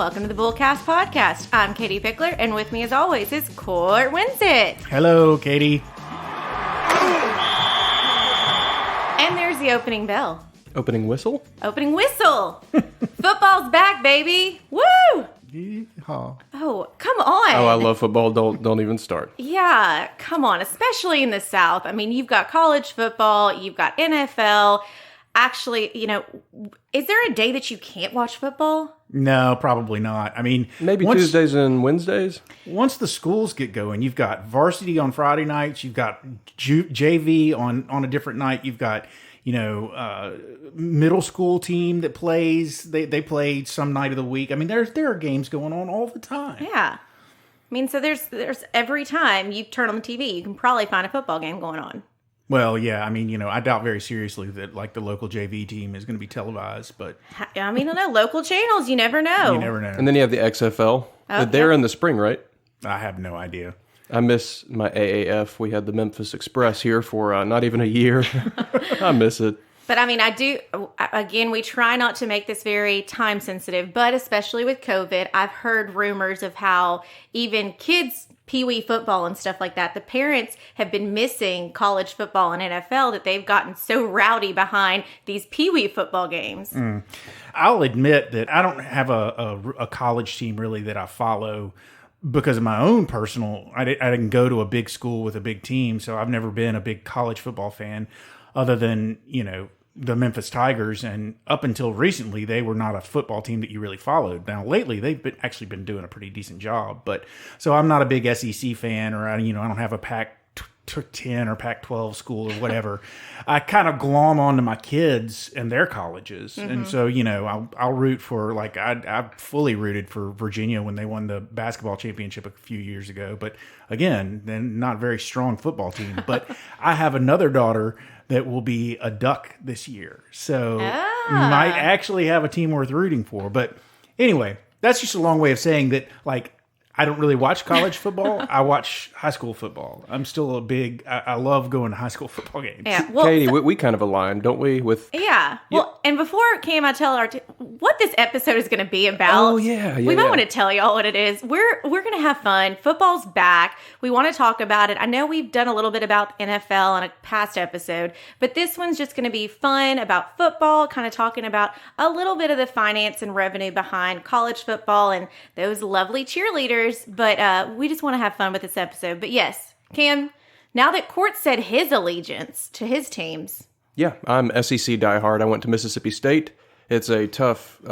welcome to the Bullcast Podcast. I'm Katie Pickler, and with me as always is Court Winsett. Hello, Katie. And there's the opening bell. Opening whistle? Opening whistle! Football's back, baby! Woo! Yeehaw. Oh, come on. Oh, I love football. Don't even start. Yeah, come on, especially in the South. I mean, you've got college football, you've got NFL. Actually, is there a day that you can't watch football? No, probably not. I mean, Maybe Tuesdays and Wednesdays? Once the schools get going, you've got varsity on Friday nights, you've got JV on a different night, you've got, middle school team that plays. They play some night of the week. I mean, there are games going on all the time. Yeah. I mean, so there's every time you turn on the TV, you can probably find a football game going on. Well, yeah, I mean, I doubt very seriously that, the local JV team is going to be televised, but... I mean, local channels, you never know. You never know. And then you have the XFL. They're in the spring, right? I have no idea. I miss my AAF. We had the Memphis Express here for not even a year. I miss it. But I mean, I do, again, we try not to make this very time sensitive, but especially with COVID, I've heard rumors of how even kids... Pee-wee football and stuff like that. The parents have been missing college football and NFL that they've gotten so rowdy behind these pee-wee football games. I'll admit that I don't have a college team really that I follow because of my own personal. I didn't go to a big school with a big team, so I've never been a big college football fan other than, the Memphis Tigers, and up until recently, they were not a football team that you really followed. Now, lately, they've actually been doing a pretty decent job. But so I'm not a big SEC fan, or I don't have a Pac-10 or Pac-12 school or whatever. I kind of glom onto my kids and their colleges, and so I'll root for I fully rooted for Virginia when they won the basketball championship a few years ago. But again, then not a very strong football team. But I have another daughter that will be a Duck this year. So might actually have a team worth rooting for. But anyway, that's just a long way of saying that, I don't really watch college football. I watch high school football. I'm still I love going to high school football games. Yeah, well, Katie, we kind of align, don't we? Yeah. Well, and before Cam, I tell what this episode is going to be about. Oh, yeah. We might want to tell y'all what it is. We're going to have fun. Football's back. We want to talk about it. I know we've done a little bit about NFL on a past episode, but this one's just going to be fun about football, kind of talking about a little bit of the finance and revenue behind college football and those lovely cheerleaders. But we just want to have fun with this episode. But yes, Cam, now that Court said his allegiance to his teams. Yeah, I'm SEC diehard. I went to Mississippi State. It's a tough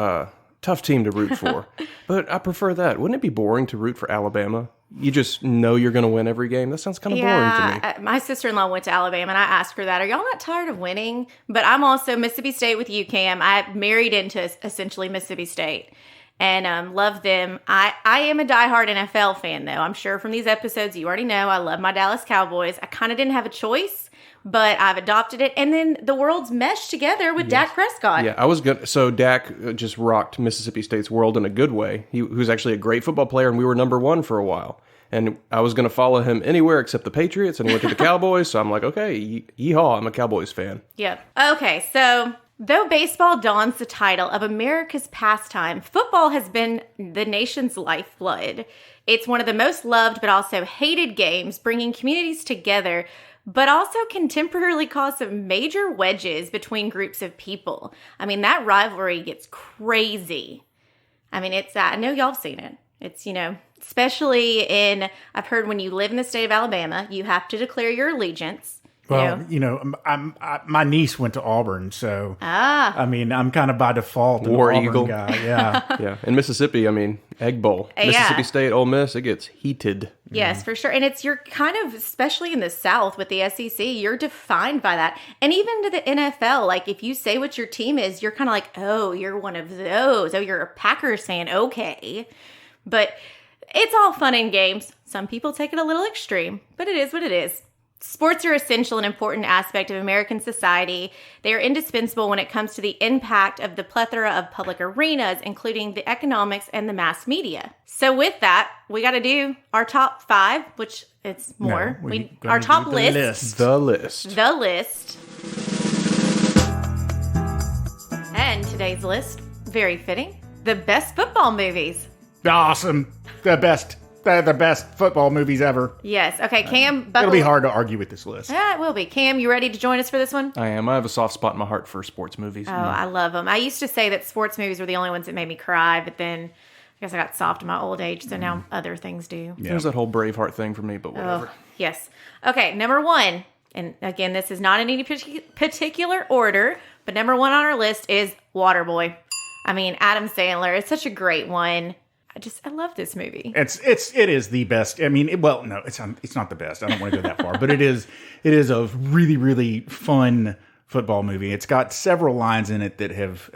team to root for. But I prefer that. Wouldn't it be boring to root for Alabama? You just know you're going to win every game. That sounds kind of boring to me. My sister-in-law went to Alabama, and I asked her that. Are y'all not tired of winning? But I'm also Mississippi State with you, Cam. I married into essentially Mississippi State. And love them. I am a diehard NFL fan, though. I'm sure from these episodes, you already know I love my Dallas Cowboys. I kind of didn't have a choice, but I've adopted it. And then the world's meshed together with Dak Prescott. Yeah, I was good. So Dak just rocked Mississippi State's world in a good way. He was actually a great football player, and we were number one for a while. And I was going to follow him anywhere except the Patriots, and he went to the Cowboys. So I'm like, okay, yeehaw, I'm a Cowboys fan. Yep. Okay, so... Though baseball dons the title of America's pastime, football has been the nation's lifeblood. It's one of the most loved but also hated games, bringing communities together, but also can temporarily cause some major wedges between groups of people. I mean, that rivalry gets crazy. I mean, I know y'all have seen it. It's, especially I've heard when you live in the state of Alabama, you have to declare your allegiance. Well, my niece went to Auburn, so I mean, I'm kind of by default War an Eagle Auburn guy. Yeah, yeah. In Mississippi, I mean, Egg Bowl, Mississippi State, Ole Miss, it gets heated. Yes, for sure. And you're kind of, especially in the South with the SEC, you're defined by that. And even to the NFL, if you say what your team is, you're kind of like, oh, you're one of those. Oh, you're a Packers fan. Okay, but it's all fun and games. Some people take it a little extreme, but it is what it is. Sports are essential and important aspect of American society. They are indispensable when it comes to the impact of the plethora of public arenas, including the economics and the mass media. So with that, we got to do our top 5, which it's more. Our top list. The list. And today's list, very fitting, the best football movies. Awesome. The best football movies ever. Yes. Okay, Cam, buckle. It'll be hard to argue with this list. Yeah, it will be. Cam, you ready to join us for this one? I am. I have a soft spot in my heart for sports movies. Oh, I love them. I used to say that sports movies were the only ones that made me cry, but then I guess I got soft in my old age, so now other things do. Yeah. There's that whole Braveheart thing for me, but whatever. Oh, yes. Okay, number one, and again, this is not in any particular order, but number one on our list is Waterboy. I mean, Adam Sandler. It's such a great one. I love this movie. It is the best. I mean, no, it's not the best. I don't want to go that far, but it is a really, really fun football movie. It's got several lines in it that have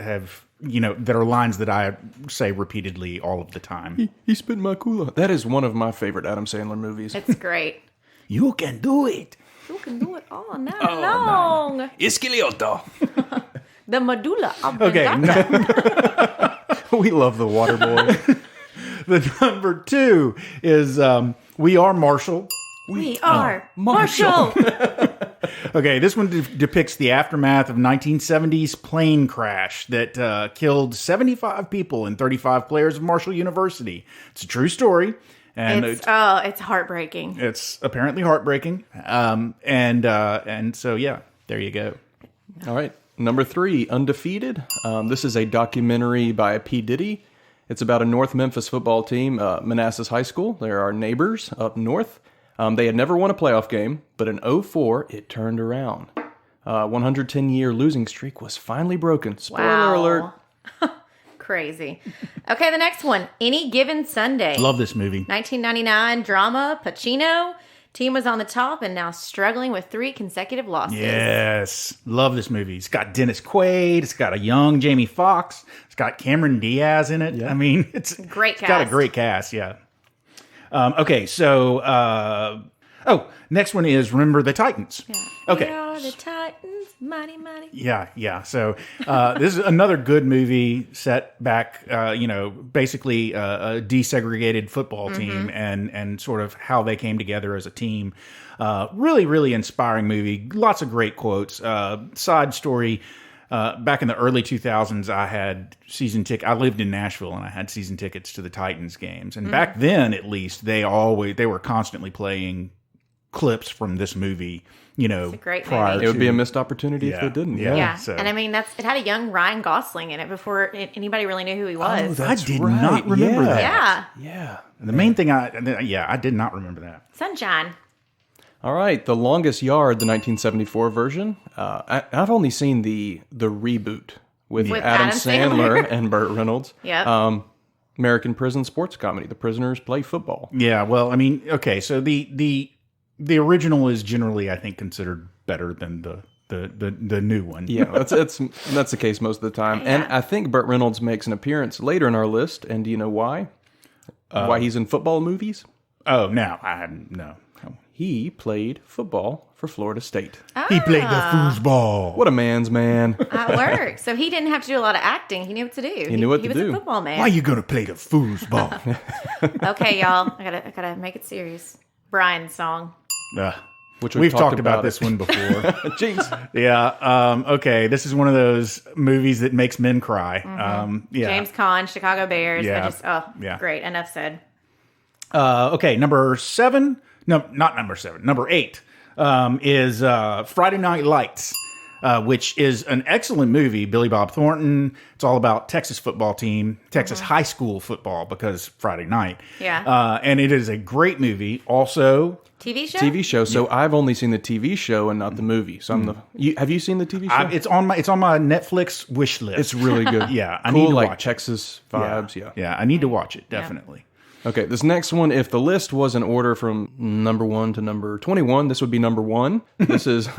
that are lines that I say repeatedly all of the time. He spit my cooler. That is one of my favorite Adam Sandler movies. It's great. You can do it. You can do it all night long. Ischilioto. The medulla Okay. oblongata. We love the Waterboy. The number two is We Are Marshall. We are Marshall. Okay, this one depicts the aftermath of 1970s plane crash that killed 75 people and 35 players of Marshall University. It's a true story. And it's heartbreaking. It's apparently heartbreaking. And so, yeah, there you go. All right. Number three, Undefeated. This is a documentary by P. Diddy. It's about a North Memphis football team, Manassas High School. They're our neighbors up north. They had never won a playoff game, but in 2004, it turned around. 110-year losing streak was finally broken. Spoiler alert. Crazy. Okay, the next one, Any Given Sunday. Love this movie. 1999 drama, Pacino. Team was on the top and now struggling with 3 consecutive losses. Yes. Love this movie. It's got Dennis Quaid. It's got a young Jamie Foxx. It's got Cameron Diaz in it. Yeah. I mean, it's great cast. Got a great cast, yeah. Okay, so next one is Remember the Titans. Yeah. Okay. We are the Titans, mighty, mighty. Yeah. So this is another good movie set back, basically a desegregated football team and sort of how they came together as a team. Really, really inspiring movie. Lots of great quotes. Side story. Back in the early 2000s, I had season ticket. I lived in Nashville, and I had season tickets to the Titans games. And back then, at least, they were constantly playing clips from this movie. It's a great prior movie. It would be a missed opportunity if it didn't. Yeah. So. And I mean, it had a young Ryan Gosling in it before anybody really knew who he was. I did not remember that. Yeah. And the main thing, I did not remember that. Sunshine. All right, The Longest Yard, the 1974 version. I've only seen the reboot with Adam Sandler and Burt Reynolds. Yeah. American prison sports comedy. The prisoners play football. Yeah, well, I mean, okay, so the original is generally, I think, considered better than the new one. Yeah, that's the case most of the time. Yeah. And I think Burt Reynolds makes an appearance later in our list. And do you know why? Why he's in football movies? Oh, no. He played football for Florida State. He played the foosball. What a man's man. At work. So he didn't have to do a lot of acting. He knew what to do. He knew what to do. do. He was a football man. Why you gonna play the foosball? Okay, y'all. I gotta make it serious. Brian's song. Which We've talked about this one before. Jinx. Yeah. Okay. This is one of those movies that makes men cry. Yeah. James Caan, Chicago Bears. Yeah. Great. Enough said. Okay. Number 7. No, not number 7. Number 8 is Friday Night Lights, which is an excellent movie. Billy Bob Thornton. It's all about Texas football team, Texas high school football, because Friday night. Yeah. And it is a great movie. Also, TV show. So I've only seen the TV show and not the movie. So have you seen the TV show? it's on my Netflix wish list. It's really good. Yeah, I cool, need to like watch Texas vibes. Yeah. Yeah, I need to watch it definitely. Okay, this next one, if the list was in order from number 1 to number 21, this would be number 1. This is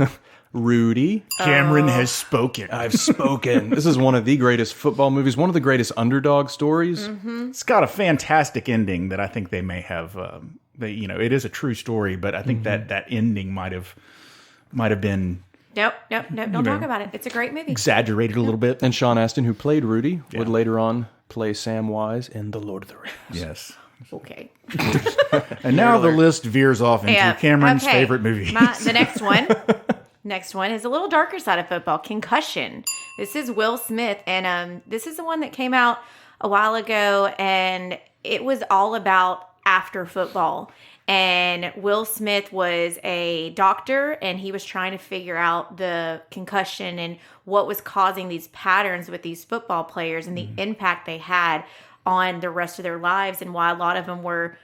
Rudy. Cameron has spoken. I've spoken. This is one of the greatest football movies, one of the greatest underdog stories. It's got a fantastic ending that I think they may have. It is a true story, but I think that ending might have been. Nope. Don't talk about it. It's a great movie. Exaggerated a little bit. And Sean Astin, who played Rudy, would later on play Samwise in The Lord of the Rings. Yes. Okay. And now the list veers off into Cameron's favorite movies. The next one. Next one is a little darker side of football, Concussion. This is Will Smith, and this is the one that came out a while ago, and it was all about after football. And Will Smith was a doctor, and he was trying to figure out the concussion and what was causing these patterns with these football players and the impact they had on the rest of their lives, and why a lot of them were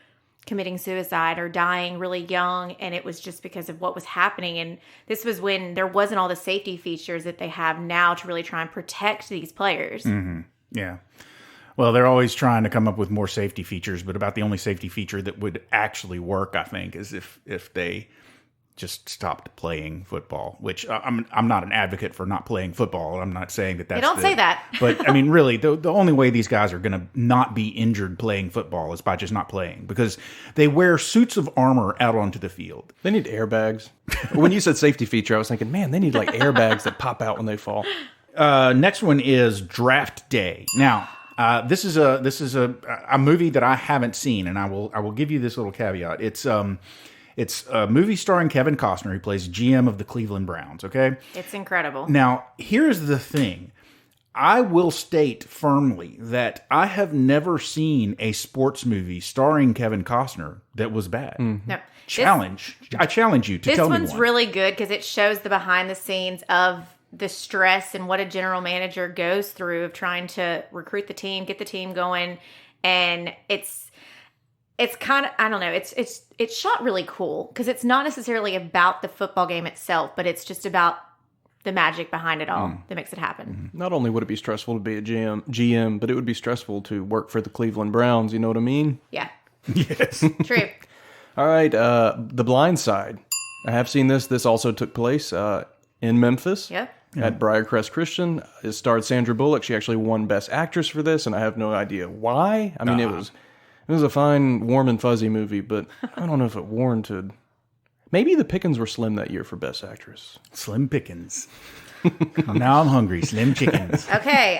committing suicide or dying really young. And it was just because of what was happening. And this was when there wasn't all the safety features that they have now to really try and protect these players. Yeah. Well, they're always trying to come up with more safety features, but about the only safety feature that would actually work, I think, is if they just stopped playing football, which I'm not an advocate for not playing football. I'm not saying that that's... They don't say that. But, I mean, really, the only way these guys are going to not be injured playing football is by just not playing, because they wear suits of armor out onto the field. They need airbags. When you said safety feature, I was thinking, man, they need like airbags that pop out when they fall. Next one is Draft Day. Now... this is a movie that I haven't seen, and I will give you this little caveat. It's a movie starring Kevin Costner. He plays GM of the Cleveland Browns. Okay, It's incredible. now here's the thing. I will state firmly that I have never seen a sports movie starring Kevin Costner that was bad. No. I challenge you to This tell me one's one. really good because it shows the behind the scenes of the stress and what a general manager goes through of trying to recruit the team, get the team going. And it's kind of, I don't know, it's shot really cool because it's not necessarily about the football game itself, but it's just about the magic behind it all that makes it happen. Not only would it be stressful to be a GM, but it would be stressful to work for the Cleveland Browns. You know what I mean? Yeah. Yes. True. All right, The Blind Side. I have seen this. This also took place in Memphis. Yep. At Briarcrest Christian. It starred Sandra Bullock. She actually won Best Actress for this, and I have no idea why. I mean, it was a fine, warm and fuzzy movie, but I don't know if it warranted. Maybe the pickings were slim that year for Best Actress. Slim pickings. Now I'm hungry. Slim chickens. Okay,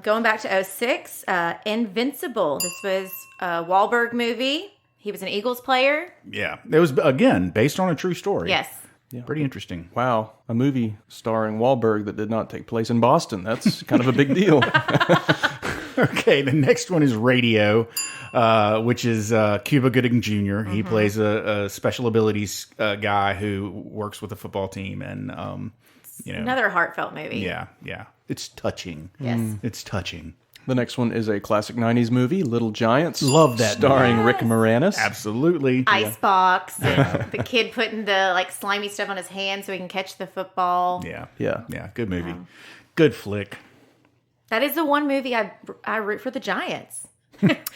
going back to 2006, Invincible. This was a Wahlberg movie. He was an Eagles player. Yeah. It was, again, based on a true story. Yes. Yeah. Pretty interesting. Wow, a movie starring Wahlberg that did not take place in Boston. That's kind of a big deal. Okay, the next one is Radio, which is Cuba Gooding Jr. He plays a special abilities guy who works with a football team, and Another heartfelt movie. yeah, it's touching. Yes. It's touching. The next one is a classic 90s movie, Little Giants. Love that Starring movie. Rick Moranis. Absolutely. Icebox. And the kid putting the slimy stuff on his hand so he can catch the football. Yeah. Good movie. Good flick. That is the one movie I root for the Giants.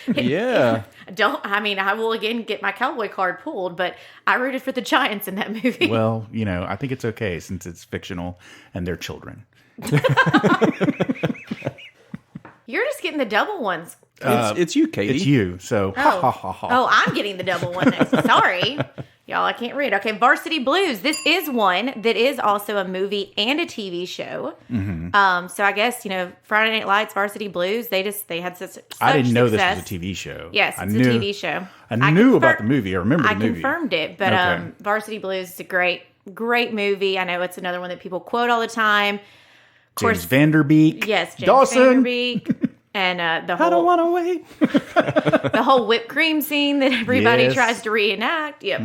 Yeah. I will again get my cowboy card pulled, but I rooted for the Giants in that movie. Well, I think it's okay since it's fictional and they're children. You're just getting the double ones. It's you, Katie. It's you. So, ha ha ha ha. Oh, I'm getting the double one next. Sorry. Y'all, I can't read. Okay, Varsity Blues. This is one that is also a movie and a TV show. So I guess, Friday Night Lights, Varsity Blues, they had such I didn't know success. this was a TV show. Yes, it's a TV show. I knew about the movie. I remember the movie. I confirmed it, but Okay. Varsity Blues is a great movie. I know it's another one that people quote all the time. Of James course, Vanderbeek. yes, James Dawson. Vanderbeek. And the I don't whole want to wait. the whole whipped cream scene that everybody Yes. tries to reenact. Yep.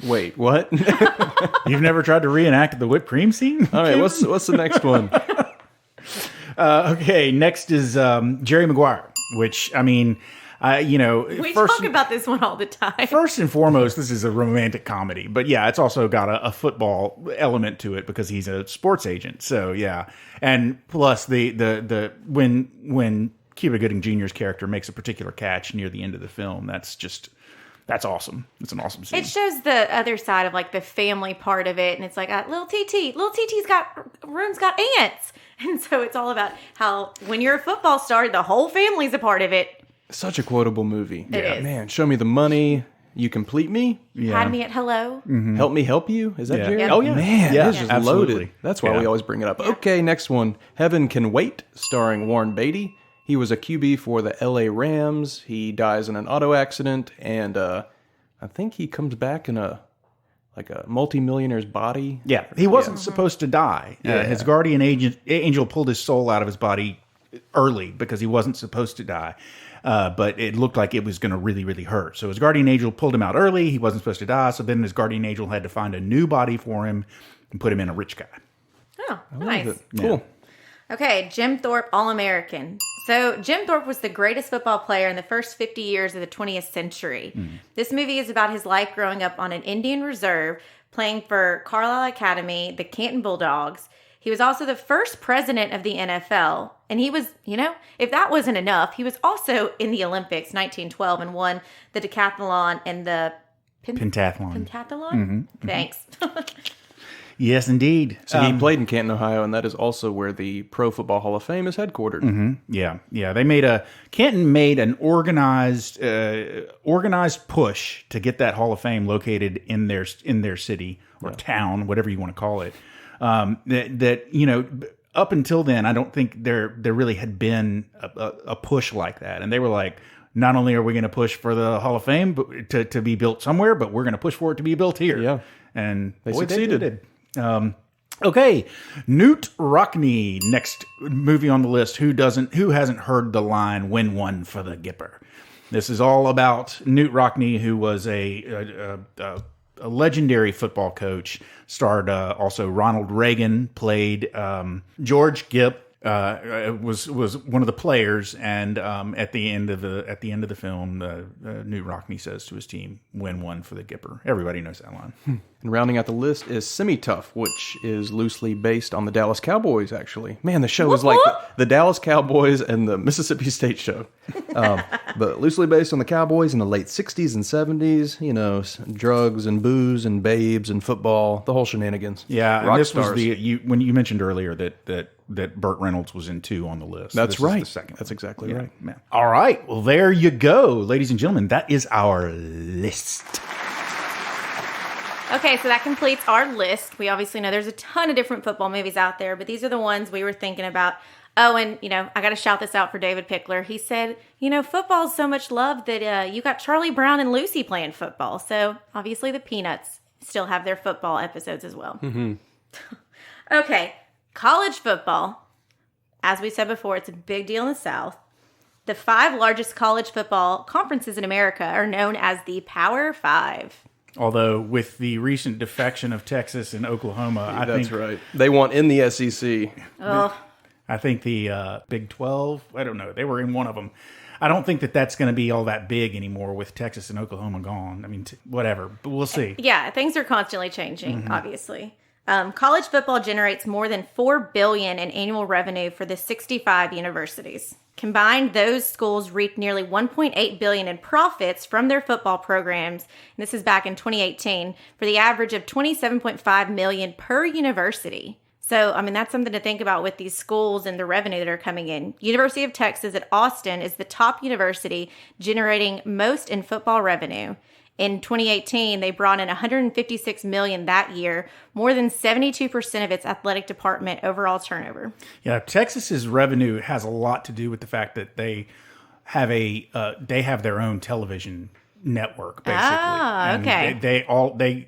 Wait, what? You've never tried to reenact the whipped cream scene? All right, what's the next one? Okay, next is Jerry Maguire, which, We first, talk about this one all the time. first and foremost, this is a romantic comedy. But yeah, it's also got a football element to it because he's a sports agent. So yeah. And plus the when Cuba Gooding Jr.'s character makes a particular catch near the end of the film, that's awesome. It's an awesome scene. It shows the other side of the family part of it, and it's like little TT's got aunts, and so it's all about how when you're a football star, the whole family's a part of it. Such a quotable movie. It is. Man, show me the money. You complete me. Yeah. Had me at hello. Help me help you. Is that Yeah. Jerry? Yep. Oh, yeah. Man, Yeah, it's just absolutely. loaded. That's why Yeah. we always bring it up. Okay, next one. Heaven Can Wait, starring Warren Beatty. He was a QB for the LA Rams. He dies in an auto accident, and I think he comes back in a multimillionaire's body. Yeah, he wasn't supposed to die. Yeah. His guardian angel pulled his soul out of his body early because he wasn't supposed to die. But it looked like it was going to really, really hurt. So his guardian angel pulled him out early. He wasn't supposed to die. So then his guardian angel had to find a new body for him and put him in a rich guy. Oh, nice. Cool. Okay, Jim Thorpe, All-American. So Jim Thorpe was the greatest football player in the first 50 years of the 20th century. This movie is about his life growing up on an Indian reserve, playing for Carlisle Academy, the Canton Bulldogs. He was also the first president of the NFL. And he was, if that wasn't enough, he was also in the Olympics 1912 and won the decathlon and the pentathlon. Pentathlon? Thanks. Yes, indeed. So he played in Canton, Ohio, and that is also where the Pro Football Hall of Fame is headquartered. Yeah. Canton made an organized push to get that Hall of Fame located in their city or town, whatever you want to call it. Up until then, I don't think there really had been a push like that, and they were like, not only are we going to push for the Hall of Fame to be built somewhere, but we're going to push for it to be built here. Yeah, and they succeeded. Okay, Newt Rockne, next movie on the list. Who hasn't heard the line "Win one for the Gipper"? This is all about Newt Rockne, who was a legendary football coach. Starred also Ronald Reagan, played George Gipp. Was one of the players, and at the end of the film, Newt Rockne says to his team, "Win one for the Gipper." Everybody knows that line. And rounding out the list is Semi-Tough, which is loosely based on the Dallas Cowboys, actually. Man, the show is like the Dallas Cowboys and the Mississippi State show. But loosely based on the Cowboys in the late 60s and 70s, drugs and booze and babes and football, the whole shenanigans. Yeah, Rock and this stars. was when you mentioned earlier that Burt Reynolds was in 2 on the list. That's This right. is the second. That's exactly right. Yeah. All right. Well, there you go, ladies and gentlemen. That is our list. Okay, so that completes our list. We obviously know there's a ton of different football movies out there, but these are the ones we were thinking about. Oh, and, I got to shout this out for David Pickler. He said, football is so much love that you got Charlie Brown and Lucy playing football. So, obviously, the Peanuts still have their football episodes as well. Okay, college football. As we said before, it's a big deal in the South. The 5 largest college football conferences in America are known as the Power 5. Although with the recent defection of Texas and Oklahoma, I think right. They want in the SEC. Oh, I think the Big 12, I don't know, they were in one of them. I don't think that's going to be all that big anymore with Texas and Oklahoma gone. I mean, whatever, but we'll see. Yeah, things are constantly changing, obviously. College football generates more than $4 billion in annual revenue for the 65 universities. Combined, those schools reaped nearly $1.8 billion in profits from their football programs. And this is back in 2018 for the average of $27.5 million per university. So, that's something to think about with these schools and the revenue that are coming in. University of Texas at Austin is the top university generating most in football revenue. In 2018, they brought in $156 million that year, more than 72% of its athletic department overall turnover. Yeah, Texas's revenue has a lot to do with the fact that they have their own television network, basically. Ah, okay. And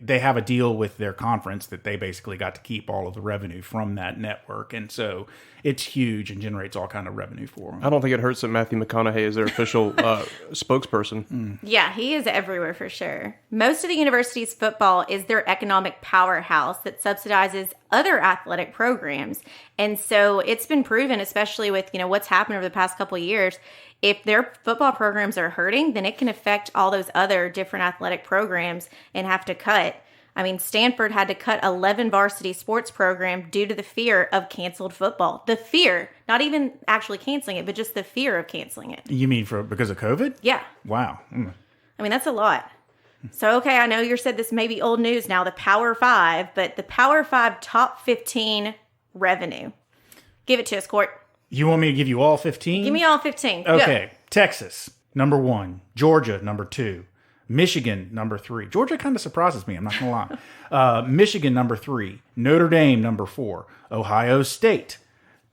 they have a deal with their conference that they basically got to keep all of the revenue from that network, and so it's huge and generates all kind of revenue for them. I don't think it hurts that Matthew McConaughey is their official spokesperson. Yeah, he is everywhere for sure. Most of the university's football is their economic powerhouse that subsidizes other athletic programs. And so it's been proven, especially with, what's happened over the past couple of years, if their football programs are hurting, then it can affect all those other different athletic programs and have to cut. Stanford had to cut 11 varsity sports programs due to the fear of canceled football. The fear, not even actually canceling it, but just the fear of canceling it. You mean because of COVID? Yeah. Wow. That's a lot. So, okay, I know you said this may be old news now, the Power 5, but the Power 5 top 15 revenue. Give it to us, Court. You want me to give you all 15? Give me all 15. Okay. Go. Texas, number 1. Georgia, number 2. Michigan, number 3. Georgia kind of surprises me, I'm not going to lie. Michigan, number 3. Notre Dame, number 4. Ohio State.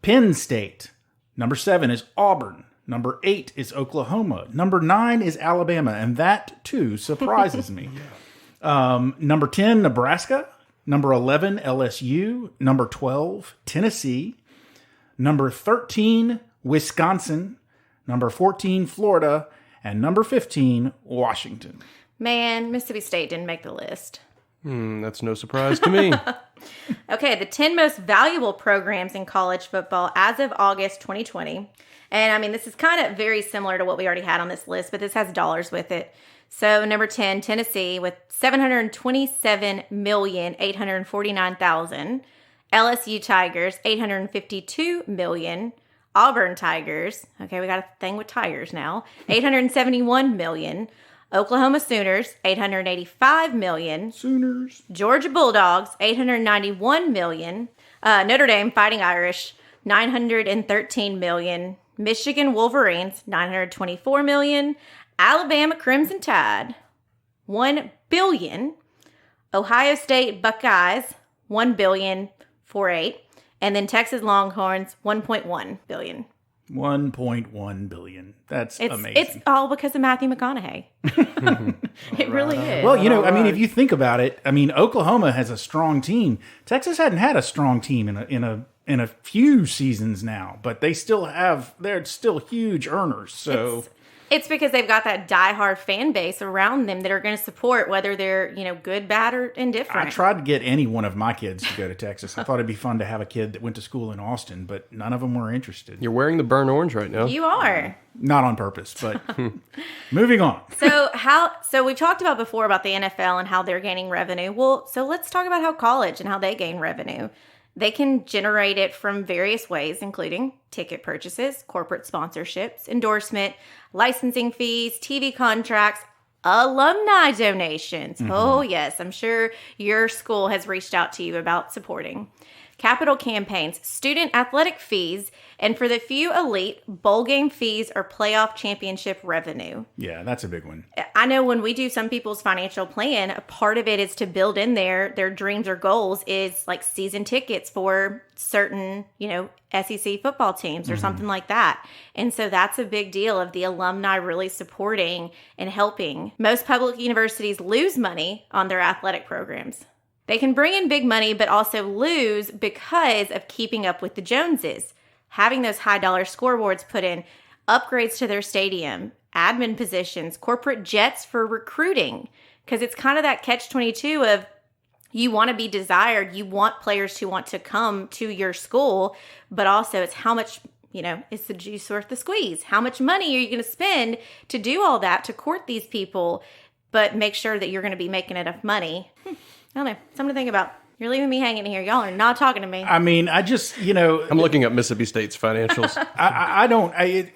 Penn State. Number 7 is Auburn. Number 8 is Oklahoma. Number 9 is Alabama, and that, too, surprises me. Number 10, Nebraska. Number 11, LSU. Number 12, Tennessee. Number 13, Wisconsin, number 14, Florida, and number 15, Washington. Man, Mississippi State didn't make the list. That's no surprise to me. Okay, the 10 most valuable programs in college football as of August 2020. And I mean, this is kind of very similar to what we already had on this list, but this has dollars with it. So number 10, Tennessee with $727,849,000. LSU Tigers, $852 million. Auburn Tigers, okay, we got a thing with Tigers now, $871 million. Oklahoma Sooners, $885 million. Sooners. Georgia Bulldogs, $891 million. Notre Dame Fighting Irish, $913 million. Michigan Wolverines, $924 million. Alabama Crimson Tide, $1 billion. Ohio State Buckeyes, $1.48 billion. And then Texas Longhorns, $1.1 billion. $1.1 billion. That's amazing. It's all because of Matthew McConaughey. It really is. Well, I mean, if you think about it, I mean, Oklahoma has a strong team. Texas hadn't had a strong team in a few seasons now, but they're still huge earners. So it's because they've got that diehard fan base around them that are going to support whether they're, good, bad, or indifferent. I tried to get any one of my kids to go to Texas. I thought it'd be fun to have a kid that went to school in Austin, but none of them were interested. You're wearing the burnt orange right now. You are. Not on purpose, but moving on. So we've talked about before about the NFL and how they're gaining revenue. Well, so let's talk about how college and how they gain revenue. They can generate it from various ways, including ticket purchases, corporate sponsorships, endorsement, licensing fees, TV contracts, alumni donations. Mm-hmm. Oh, yes. I'm sure your school has reached out to you about supporting. Capital campaigns, student athletic fees, and for the few elite, bowl game fees or playoff championship revenue. Yeah, that's a big one. I know when we do some people's financial plan, a part of it is to build in their dreams or goals is like season tickets for certain, SEC football teams or something like that. And so that's a big deal of the alumni really supporting and helping. Most public universities lose money on their athletic programs. They can bring in big money, but also lose because of keeping up with the Joneses. Having those high dollar scoreboards put in, upgrades to their stadium, admin positions, corporate jets for recruiting. Because it's kind of that catch-22 of you want to be desired. You want players to want to come to your school, but also it's how much, is the juice worth the squeeze? How much money are you going to spend to do all that, to court these people, but make sure that you're going to be making enough money? I don't know. Something to think about. You're leaving me hanging here. Y'all are not talking to me. I mean, I just, I'm looking at Mississippi State's financials. I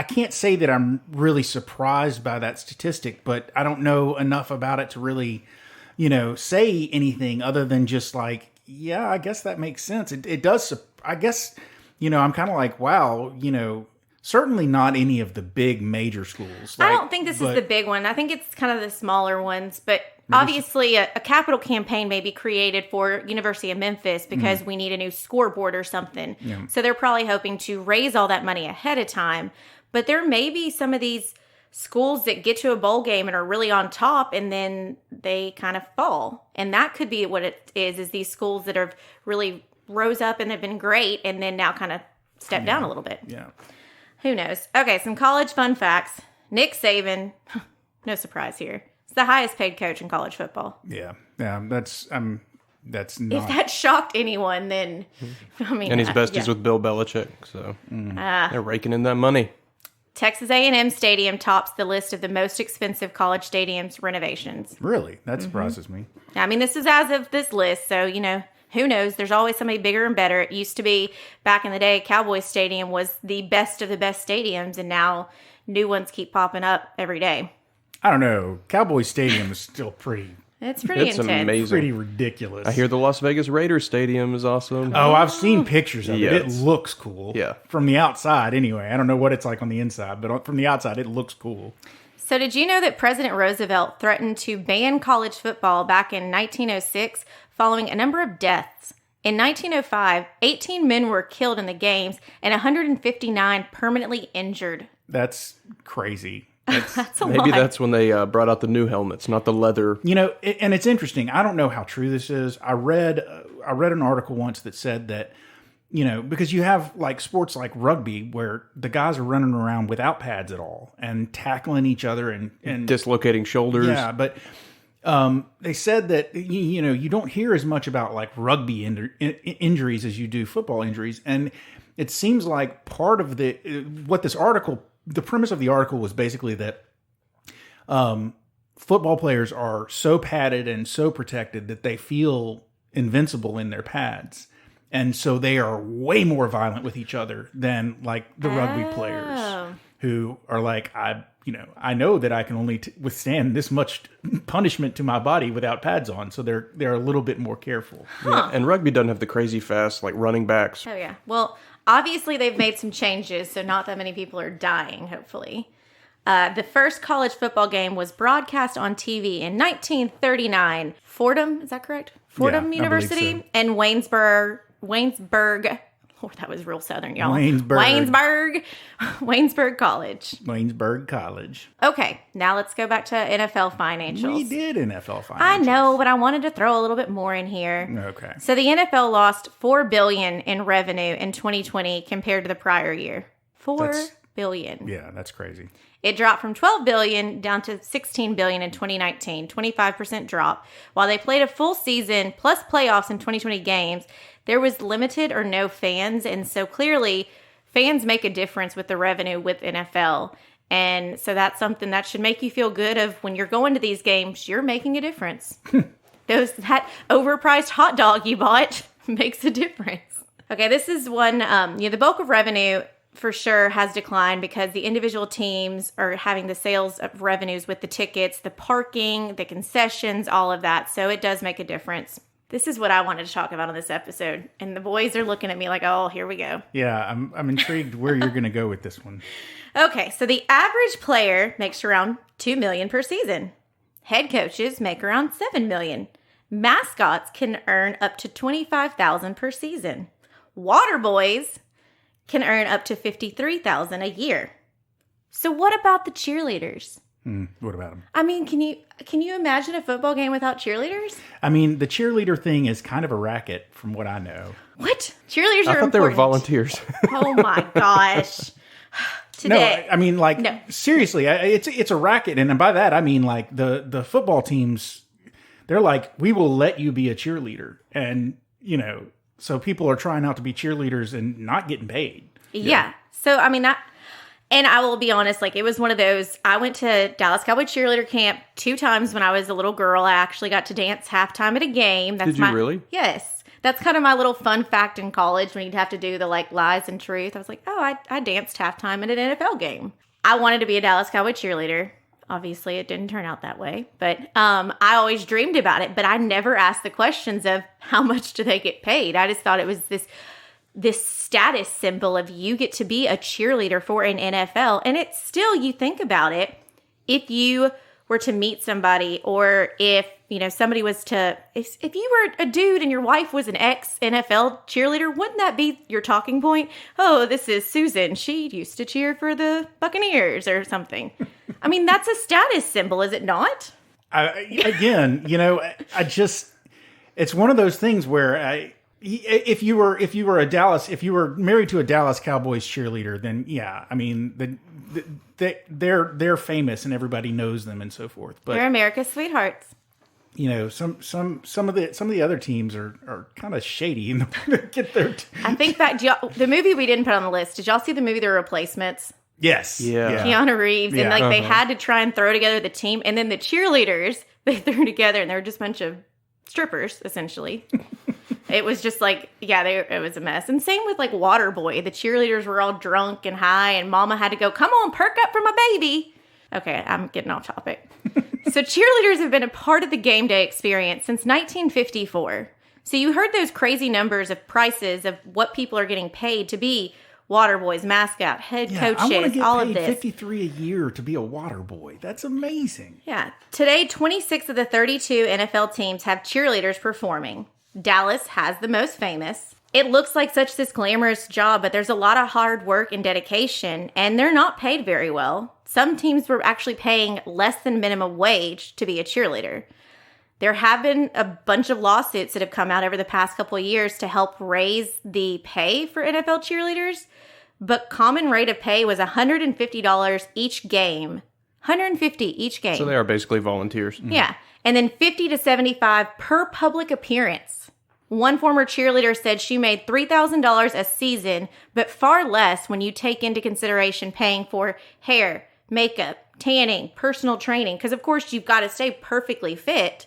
can't say that I'm really surprised by that statistic, but I don't know enough about it to really, say anything other than just like, yeah, I guess that makes sense. It does. I guess, I'm kind of like, wow, certainly not any of the big major schools. I don't think this is the big one. I think it's kind of the smaller ones, but obviously a capital campaign may be created for University of Memphis because we need a new scoreboard or something. Yeah. So they're probably hoping to raise all that money ahead of time. But there may be some of these schools that get to a bowl game and are really on top and then they kind of fall. And that could be what it is these schools that have really rose up and have been great and then now kind of step down a little bit. Yeah. Who knows? Okay, some college fun facts. Nick Saban, no surprise here, is the highest paid coach in college football. Yeah. That's not. If that shocked anyone, then I mean, and he's besties with Bill Belichick, so they're raking in that money. Texas A&M Stadium tops the list of the most expensive college stadiums renovations. Really, that surprises me. I mean, this is as of this list, so who knows? There's always somebody bigger and better. It used to be, back in the day, Cowboys Stadium was the best of the best stadiums, and now new ones keep popping up every day. I don't know. Cowboys Stadium is still pretty... It's intense. Amazing. Pretty ridiculous. I hear the Las Vegas Raiders Stadium is awesome. Oh, I've seen pictures of it. Yeah, It looks cool. Yeah. From the outside, anyway. I don't know what it's like on the inside, but from the outside, it looks cool. So did you know that President Roosevelt threatened to ban college football back in 1906 following a number of deaths? In 1905, 18 men were killed in the games and 159 permanently injured. That's crazy. That's a lot. Maybe that's when they brought out the new helmets, not the leather. And it's interesting. I don't know how true this is. I read an article once that said that because you have like sports like rugby where the guys are running around without pads at all and tackling each other and dislocating shoulders. Yeah, but they said that you don't hear as much about like rugby injuries as you do football injuries, and it seems like part of the premise of the article was basically that football players are so padded and so protected that they feel invincible in their pads. And so they are way more violent with each other than like the rugby players who are like, I know that I can only withstand this much punishment to my body without pads on. So they're a little bit more careful. Huh. Yeah, and rugby doesn't have the crazy fast like running backs. Oh yeah. Well, obviously they've made some changes, so not that many people are dying, hopefully. The first college football game was broadcast on TV in 1939. Fordham, is that correct? Fordham University so. And Waynesburg. Oh, that was real Southern, y'all. Waynesburg College. Waynesburg College. Okay, now let's go back to NFL financials. We did NFL financials. I know, but I wanted to throw a little bit more in here. Okay. So the NFL lost $4 billion in revenue in 2020 compared to the prior year. $4 billion. Yeah, that's crazy. It dropped from $12 billion down to $16 billion in 2019, 25% drop. While they played a full season plus playoffs in 2020 games, there was limited or no fans. And so clearly, fans make a difference with the revenue with NFL. And so that's something that should make you feel good of when you're going to these games, you're making a difference. That overpriced hot dog you bought makes a difference. Okay, this is one, the bulk of revenue for sure has declined because the individual teams are having the sales of revenues with the tickets, the parking, the concessions, all of that. So it does make a difference. This is what I wanted to talk about on this episode. And the boys are looking at me like, oh, here we go. Yeah, I'm intrigued where you're going to go with this one. Okay, so the average player makes around $2 million per season. Head coaches make around $7 million. Mascots can earn up to $25,000 per season. Water boys can earn up to $53,000 a year. So what about the cheerleaders? What about them? I mean, can you imagine a football game without cheerleaders? I mean, the cheerleader thing is kind of a racket from what I know. What? Cheerleaders are important. I thought they were volunteers. Oh my gosh. Today. No, I mean, like, no. Seriously, it's a racket. And by that, I mean, like, the football teams, they're like, we will let you be a cheerleader. And, so people are trying out to be cheerleaders and not getting paid. Yeah. So, I mean, and I will be honest, like, it was one of those, I went to Dallas Cowboy cheerleader camp 2 times when I was a little girl. I actually got to dance halftime at a game. Did you really? Yes. That's kind of my little fun fact in college when you'd have to do the, like, lies and truth. I was like, oh, I danced halftime at an NFL game. I wanted to be a Dallas Cowboy cheerleader. Obviously, it didn't turn out that way, but I always dreamed about it, but I never asked the questions of how much do they get paid. I just thought it was this status symbol of you get to be a cheerleader for an NFL, and it's still, you think about it, if you were to meet somebody or if, somebody was to, if you were a dude and your wife was an ex-NFL cheerleader, wouldn't that be your talking point? Oh, this is Susan. She used to cheer for the Buccaneers or something. I mean, that's a status symbol, is it not? It's one of those things where if you were married to a Dallas Cowboys cheerleader, then yeah, I mean, they're famous and everybody knows them and so forth. But they're America's sweethearts. Some of the other teams are kind of shady and get their. I think that the movie we didn't put on the list. Did y'all see the movie The Replacements? Yes. Yeah. Keanu Reeves. Yeah. And they had to try and throw together the team. And then the cheerleaders, they threw together and they were just a bunch of strippers, essentially. It was just like, it was a mess. And same with like Waterboy. The cheerleaders were all drunk and high and mama had to go, come on, perk up for my baby. Okay, I'm getting off topic. So cheerleaders have been a part of the game day experience since 1954. So you heard those crazy numbers of prices of what people are getting paid to be water boys, mascot, head coaches, all of this. $53 a year to be a water boy. That's amazing. Yeah. Today, 26 of the 32 NFL teams have cheerleaders performing. Dallas has the most famous. It looks like such this glamorous job, but there's a lot of hard work and dedication, and they're not paid very well. Some teams were actually paying less than minimum wage to be a cheerleader. There have been a bunch of lawsuits that have come out over the past couple of years to help raise the pay for NFL cheerleaders, but common rate of pay was $150 each game. $150 each game. So they are basically volunteers. Yeah. And then $50 to $75 per public appearance. One former cheerleader said she made $3,000 a season, but far less when you take into consideration paying for hair, makeup, tanning, personal training, because of course you've got to stay perfectly fit.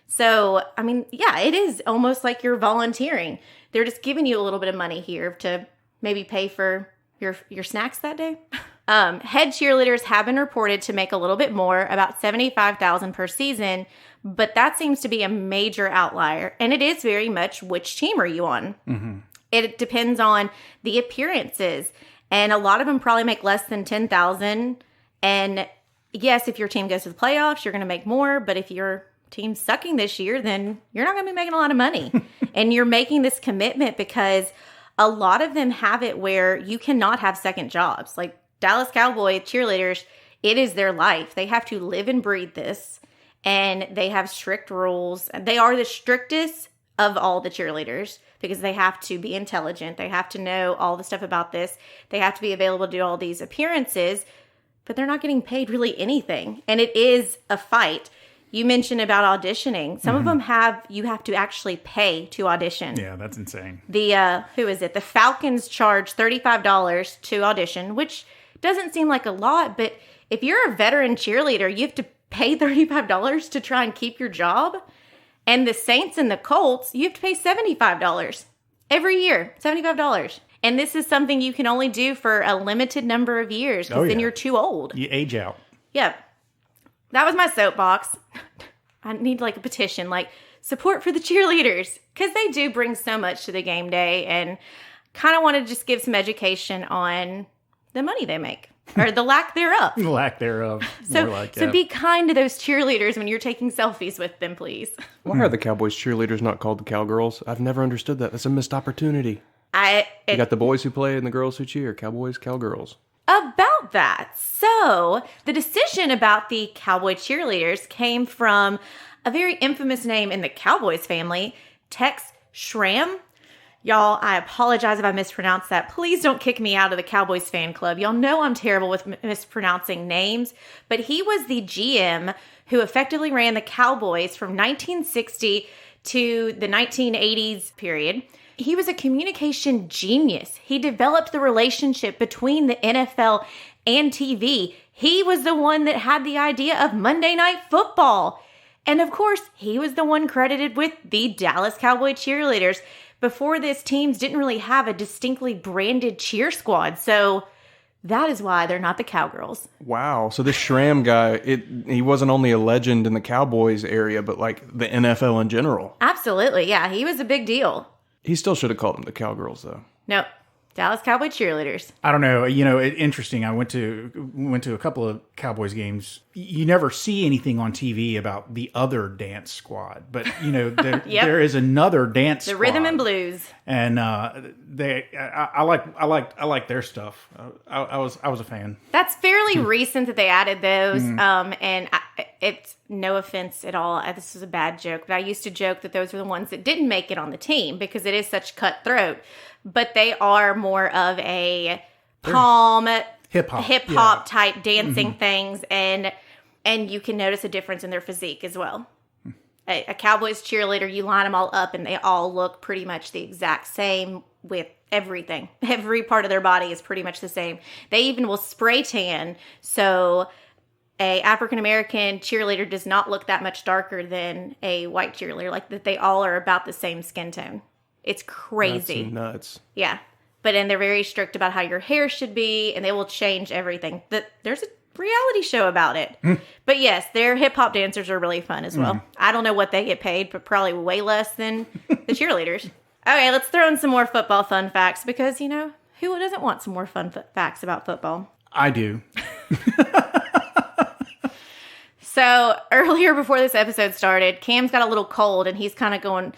So, I mean, yeah, it is almost like you're volunteering. They're just giving you a little bit of money here to maybe pay for your snacks that day. Head cheerleaders have been reported to make a little bit more, about $75,000 per season, but that seems to be a major outlier. And it is very much which team are you on? Mm-hmm. It depends on the appearances. And a lot of them probably make less than $10,000. And yes, if your team goes to the playoffs, you're going to make more. But if your team's sucking this year, then you're not going to be making a lot of money. And you're making this commitment because a lot of them have it where you cannot have second jobs. Like Dallas Cowboy cheerleaders, it is their life. They have to live and breathe this. And they have strict rules. They are the strictest of all the cheerleaders because they have to be intelligent. They have to know all the stuff about this. They have to be available to do all these appearances. But they're not getting paid really anything. And it is a fight. You mentioned about auditioning. Some of them you have to actually pay to audition. Yeah, that's insane. Who is it? The Falcons charge $35 to audition, which doesn't seem like a lot, but if you're a veteran cheerleader, you have to pay $35 to try and keep your job. And the Saints and the Colts, you have to pay $75 every year, $75. And this is something you can only do for a limited number of years because then you're too old. You age out. Yeah. That was my soapbox. I need like a petition, like support for the cheerleaders because they do bring so much to the game day, and kind of want to just give some education on the money they make or the lack thereof. The lack thereof. So be kind to those cheerleaders when you're taking selfies with them, please. Why are the Cowboys cheerleaders not called the Cowgirls? I've never understood that. That's a missed opportunity. You got the boys who play and the girls who cheer. Cowboys, Cowgirls. About that. So, the decision about the Cowboy cheerleaders came from a very infamous name in the Cowboys family, Tex Schramm. Y'all, I apologize if I mispronounced that. Please don't kick me out of the Cowboys fan club. Y'all know I'm terrible with mispronouncing names, but he was the GM who effectively ran the Cowboys from 1960 to the 1980s period. He was a communication genius. He developed the relationship between the NFL and TV. He was the one that had the idea of Monday Night Football. And of course, he was the one credited with the Dallas Cowboy cheerleaders. Before this, teams didn't really have a distinctly branded cheer squad. So that is why they're not the Cowgirls. Wow. So this Schramm guy, he wasn't only a legend in the Cowboys area, but like the NFL in general. Absolutely. Yeah, he was a big deal. He still should have called them the Cowgirls, though. No, Dallas Cowboy cheerleaders. I don't know. Interesting. I went to a couple of Cowboys games. You never see anything on TV about the other dance squad, but there is another dance squad. The Rhythm and Blues. And I like their stuff. I was a fan. That's fairly recent that they added those. And it's no offense at all. This is a bad joke, but I used to joke that those were the ones that didn't make it on the team because it is such cutthroat. But they are more of a calm hip hop type dancing things, and you can notice a difference in their physique as well. A Cowboys cheerleader, you line them all up, and they all look pretty much the exact same with everything. Every part of their body is pretty much the same. They even will spray tan, so a African American cheerleader does not look that much darker than a white cheerleader. Like that, they all are about the same skin tone. It's crazy. That's nuts. Yeah. And they're very strict about how your hair should be, and they will change everything. There's a reality show about it. But yes, their hip-hop dancers are really fun as well. I don't know what they get paid, but probably way less than the cheerleaders. Okay, let's throw in some more football fun facts because, who doesn't want some more fun facts about football? I do. So, earlier before this episode started, Cam's got a little cold, and he's kind of going...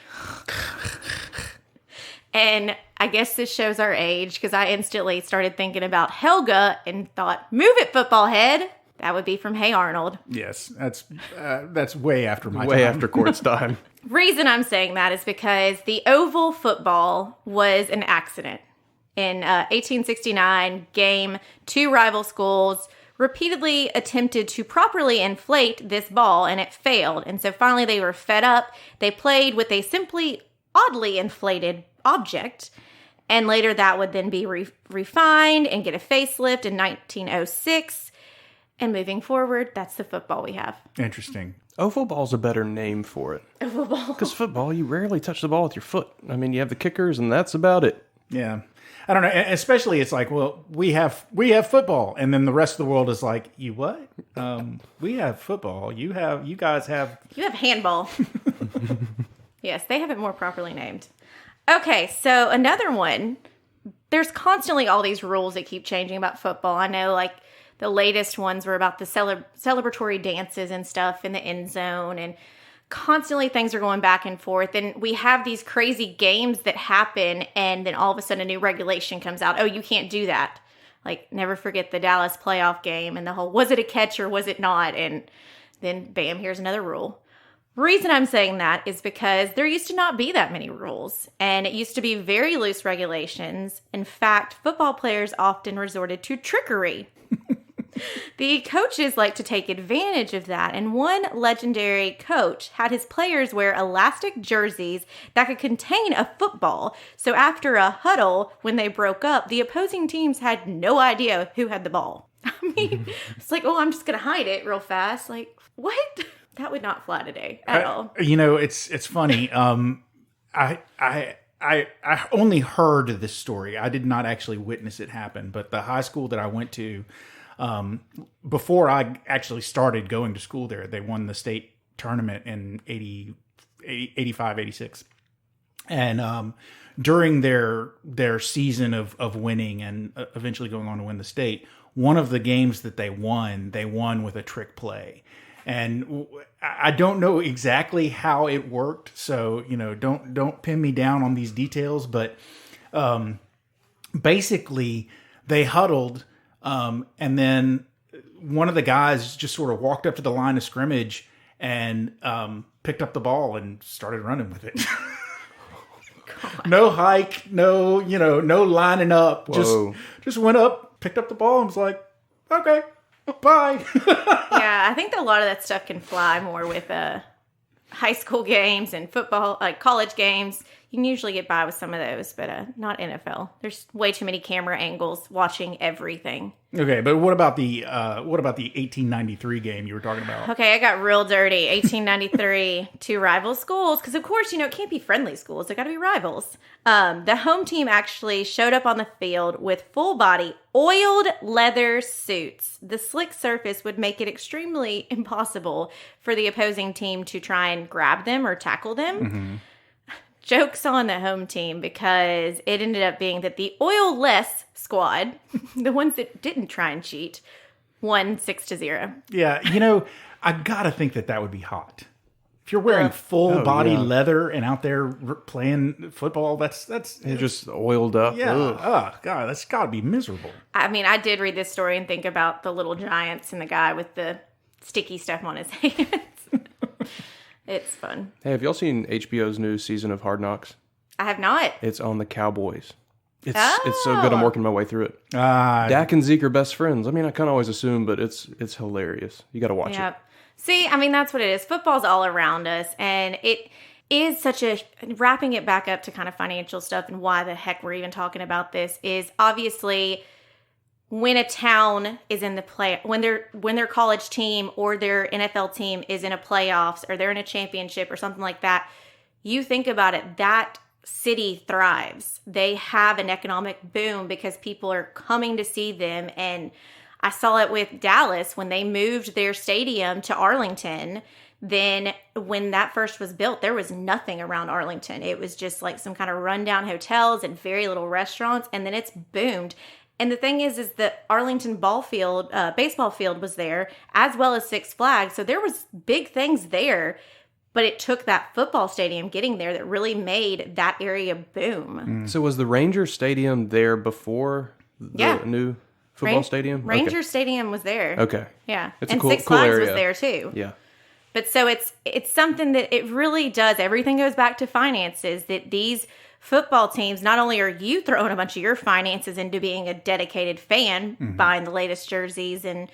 And I guess this shows our age because I instantly started thinking about Helga and thought, move it, football head. That would be from Hey Arnold. Yes, that's way after my Way time. after Court's time. Reason I'm saying that is because the oval football was an accident. In 1869 game, two rival schools repeatedly attempted to properly inflate this ball, and it failed. And so finally they were fed up. They played with a simply oddly inflated object. And later that would then be refined and get a facelift in 1906. And moving forward, that's the football we have. Interesting. Oval ball's a better name for it. Oval ball. Because football, you rarely touch the ball with your foot. I mean, you have the kickers, and that's about it. Yeah. I don't know. Especially, it's like, well, we have football, and then the rest of the world is like, you what? We have football. You guys have handball. Yes, they have it more properly named. Okay, so another one. There's constantly all these rules that keep changing about football. I know, like the latest ones were about the celebratory dances and stuff in the end zone, and constantly things are going back and forth, and we have these crazy games that happen, and then all of a sudden a new regulation comes out. Oh, you can't do that. Like, never forget the Dallas playoff game and the whole, was it a catch or was it not? And then bam, here's another rule. Reason I'm saying that is because there used to not be that many rules, and it used to be very loose regulations. In fact, football players often resorted to trickery. The coaches like to take advantage of that, and one legendary coach had his players wear elastic jerseys that could contain a football. So after a huddle, when they broke up, the opposing teams had no idea who had the ball. I mean, it's like, oh, I'm just going to hide it real fast. Like, what? That would not fly today at all. You know, it's funny. I only heard this story. I did not actually witness it happen, but the high school that I went to, before I actually started going to school there, they won the state tournament in 85, 86. And during their season of winning and eventually going on to win the state, one of the games that they won with a trick play. And I don't know exactly how it worked, so don't pin me down on these details. But basically, they huddled, and then one of the guys just sort of walked up to the line of scrimmage and picked up the ball and started running with it. No hike, no lining up. Whoa. Just went up, picked up the ball, and was like, okay. Bye. Yeah, I think that a lot of that stuff can fly more with high school games and football, like college games. You can usually get by with some of those, but not NFL. There's way too many camera angles watching everything. Okay, but what about the 1893 game you were talking about? Okay, I got real dirty. 1893, two rival schools, because of course, it can't be friendly schools. They got to be rivals. The home team actually showed up on the field with full body oiled leather suits. The slick surface would make it extremely impossible for the opposing team to try and grab them or tackle them. Mm-hmm. Joke's on the home team, because it ended up being that the oil-less squad, the ones that didn't try and cheat, won 6-0. Yeah, I gotta think that would be hot. If you're wearing full body leather and out there playing football, that's just oiled up. Yeah, Ugh. God, that's gotta be miserable. I mean, I did read this story and think about the little giants and the guy with the sticky stuff on his hands. It's fun. Hey, have y'all seen HBO's new season of Hard Knocks? I have not. It's on the Cowboys. It's so good. I'm working my way through it. Dak and Zeke are best friends. I mean, I kind of always assume, but it's hilarious. You got to watch it. See, I mean, that's what it is. Football's all around us, and it is such a, wrapping it back up to kind of financial stuff and why the heck we're even talking about this is obviously when a town is in the play, when their college team or their NFL team is in a playoffs or they're in a championship or something like that, you think about it, that city thrives. They have an economic boom because people are coming to see them. And I saw it with Dallas when they moved their stadium to Arlington. Then when that first was built, there was nothing around Arlington. It was just like some kind of rundown hotels and very little restaurants. And then it's boomed. And the thing is the Arlington baseball field was there, as well as Six Flags. So there was big things there, but it took that football stadium getting there that really made that area boom. So was the Ranger Stadium there before the new football stadium? Ranger Stadium was there. Okay. Yeah. It's and a cool, Six cool Flags area. was there too. Yeah. But so it's something that it really does. Everything goes back to finances, that these football teams, not only are you throwing a bunch of your finances into being a dedicated fan, buying the latest jerseys and,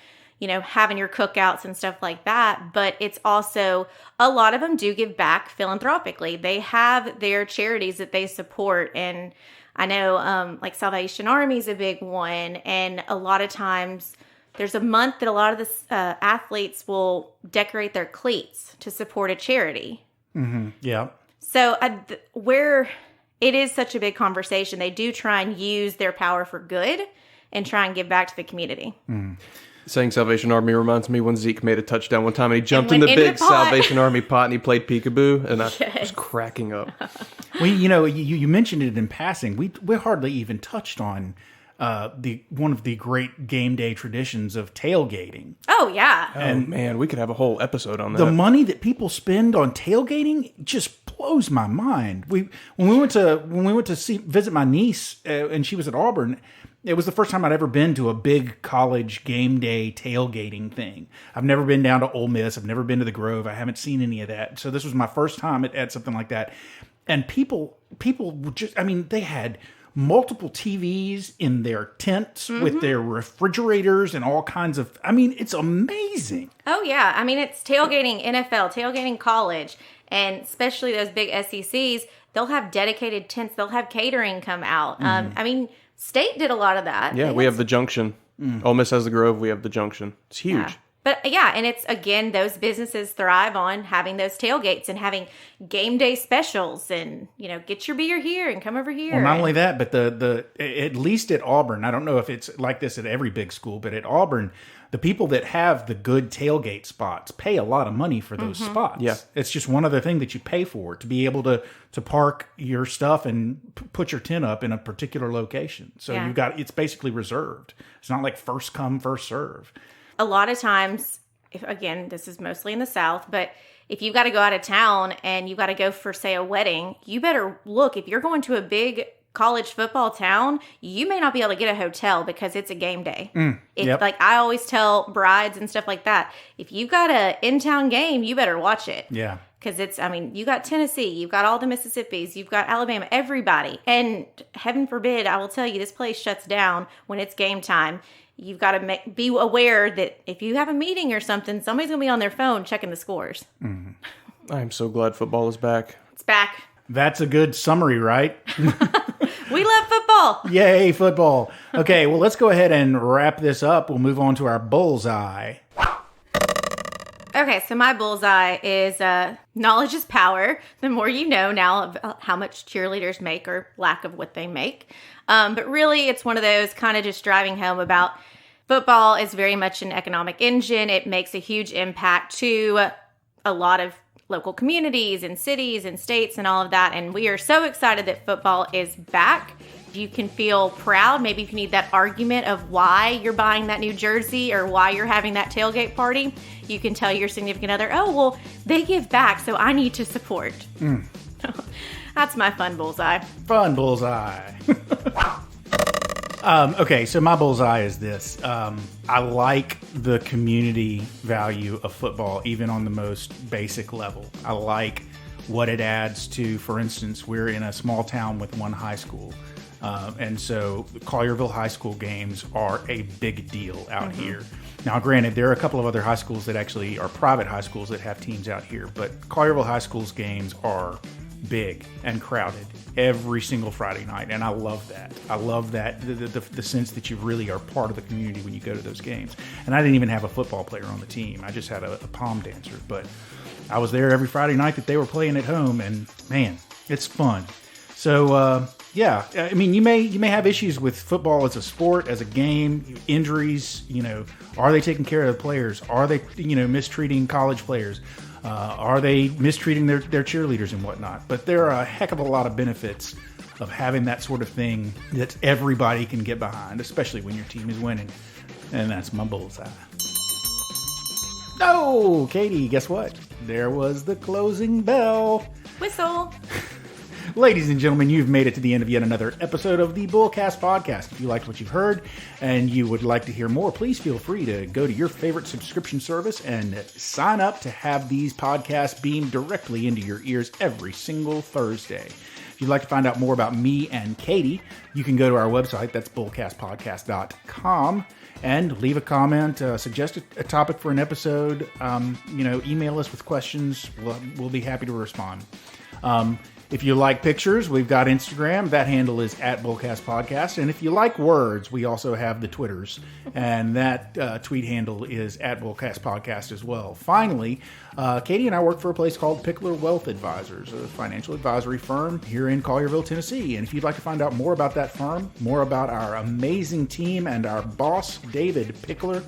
having your cookouts and stuff like that, but it's also, a lot of them do give back philanthropically. They have their charities that they support. And I know like Salvation Army is a big one. And a lot of times there's a month that a lot of the athletes will decorate their cleats to support a charity. Mm-hmm. Yeah. So where it is such a big conversation, they do try and use their power for good and try and give back to the community. Saying Salvation Army reminds me when Zeke made a touchdown one time and he jumped in went the into big the pot. Salvation Army pot and he played peekaboo and I Yes. was cracking up. Well, you mentioned it in passing. We hardly even touched on one of the great game day traditions of tailgating. Oh, yeah. And man, we could have a whole episode on that. The money that people spend on tailgating just blows my mind. When we went to visit my niece and she was at Auburn, it was the first time I'd ever been to a big college game day tailgating thing. I've never been down to Ole Miss. I've never been to the Grove. I haven't seen any of that. So this was my first time at something like that. And people just, they had multiple TVs in their tents with their refrigerators and all kinds of, it's amazing. Oh, yeah. It's tailgating NFL, tailgating college, and especially those big SECs, they'll have dedicated tents. They'll have catering come out. State did a lot of that. Yeah, we have the Junction. Ole Miss has the Grove. We have the Junction. It's huge. Yeah. But yeah, and it's, again, those businesses thrive on having those tailgates and having game day specials and, get your beer here and come over here. Well, not only that, but the at least at Auburn, I don't know if it's like this at every big school, but at Auburn, the people that have the good tailgate spots pay a lot of money for those spots. Yeah. It's just one other thing that you pay for, to be able to park your stuff and put your tent up in a particular location. So it's basically reserved. It's not like first come, first serve. A lot of times, again, this is mostly in the South, but if you've got to go out of town and you've got to go for, say, a wedding, you better look. If you're going to a big college football town, you may not be able to get a hotel because it's a game day. Like I always tell brides and stuff like that, if you've got a in-town game, you better watch it. Yeah. Because it's, you got Tennessee, you've got all the Mississippis, you've got Alabama, everybody. And heaven forbid, I will tell you, this place shuts down when it's game time. You've got to be aware that if you have a meeting or something, somebody's going to be on their phone checking the scores. I'm so glad football is back. It's back. That's a good summary, right? We love football. Yay, football. Okay, well, let's go ahead and wrap this up. We'll move on to our bullseye. Okay, so my bullseye is knowledge is power. The more you know now of how much cheerleaders make or lack of what they make. But really, it's one of those kind of just driving home about football is very much an economic engine. It makes a huge impact to a lot of local communities and cities and states and all of that. And we are so excited that football is back. You can feel proud. Maybe if you need that argument of why you're buying that new jersey or why you're having that tailgate party, you can tell your significant other, oh, well, they give back, so I need to support. That's my fun bullseye. Fun bullseye. Okay, so my bullseye is this. I like the community value of football, even on the most basic level. I like what it adds to, for instance, we're in a small town with one high school. And so Collierville High School games are a big deal out here. Now, granted, there are a couple of other high schools that actually are private high schools that have teams out here, but Collierville High School's games are big and crowded every single Friday night, and I love that. I love that, the sense that you really are part of the community when you go to those games. And I didn't even have a football player on the team. I just had a palm dancer, but I was there every Friday night that they were playing at home, and man, it's fun. So, yeah, you may have issues with football as a sport, as a game, injuries, are they taking care of the players? Are they, mistreating college players? Are they mistreating their cheerleaders and whatnot? But there are a heck of a lot of benefits of having that sort of thing that everybody can get behind, especially when your team is winning. And that's my bullseye. Oh, Katie, guess what? There was the closing bell. Whistle. Ladies and gentlemen, you've made it to the end of yet another episode of the Bullcast Podcast. If you liked what you've heard and you would like to hear more, please feel free to go to your favorite subscription service and sign up to have these podcasts beamed directly into your ears every single Thursday. If you'd like to find out more about me and Katie, you can go to our website, that's bullcastpodcast.com, and leave a comment, suggest a topic for an episode, email us with questions. We'll be happy to respond. If you like pictures, we've got Instagram. That handle is @BullcastPodcast. And if you like words, we also have the Twitters. And that tweet handle is @BullcastPodcast as well. Finally, Katie and I work for a place called Pickler Wealth Advisors, a financial advisory firm here in Collierville, Tennessee. And if you'd like to find out more about that firm, more about our amazing team and our boss, David Pickler,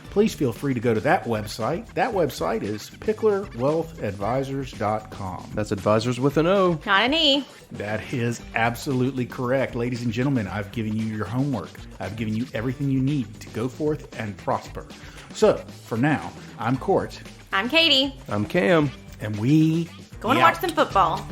please feel free to go to that website. That website is picklerwealthadvisors.com. That's advisors with an O. Not an E. That is absolutely correct. Ladies and gentlemen, I've given you your homework. I've given you everything you need to go forth and prosper. So, for now, I'm Court. I'm Katie. I'm Cam. And we Go and watch some football.